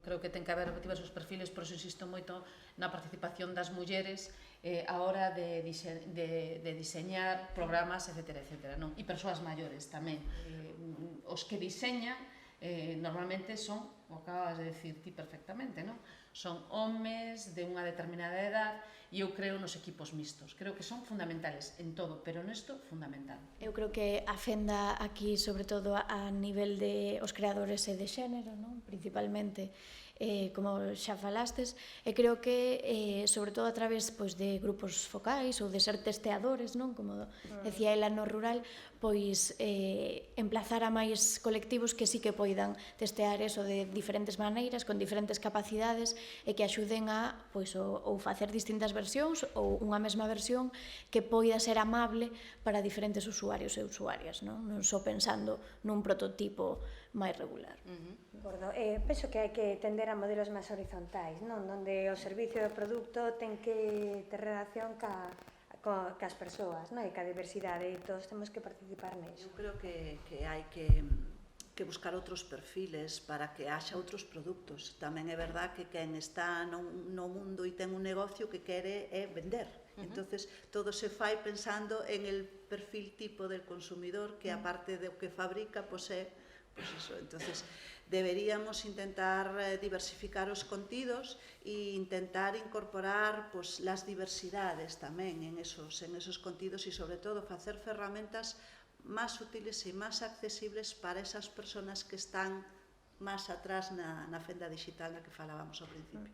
creo que ten que haber diversos perfiles, por iso insisto moito na participación das mulleres a hora de diseñar programas, etc. E persoas maiores tamén. Os que diseñan normalmente son, o acabas de decir ti perfectamente, son homes de unha determinada edad e eu creo nos equipos mixtos. Creo que son fundamentales en todo, pero nesto fundamental. Eu creo que a fenda aquí, sobre todo a nivel de os creadores e de xénero, principalmente, como xa falastes, e creo que, sobre todo a través de grupos focais ou de ser testeadores, como decía ela no rural, pois emplazar a máis colectivos que sí que poidan testear eso de diferentes maneiras, con diferentes capacidades e que axuden a ou facer distintas versións ou unha mesma versión que poida ser amable para diferentes usuarios e usuarias, non só pensando nun prototipo máis regular. Penso que hai que tender a modelos máis horizontais, onde o servicio do produto ten que ter relación cas persoas e ca diversidade, e todos temos que participar nisso. Eu creo que hai que buscar outros perfiles para que haxa outros produtos. Tamén é verdad que quen está no mundo e ten un negocio que quere é vender. Entonces, todo se fai pensando en el perfil tipo del consumidor que aparte do que fabrica, pois é eso. Entonces, deberíamos intentar diversificar os contidos e intentar incorporar las diversidades tamén en esos contidos e, sobre todo, facer ferramentas máis útiles e máis accesibles para esas persoas que están máis atrás na fenda digital na que falábamos ao principio.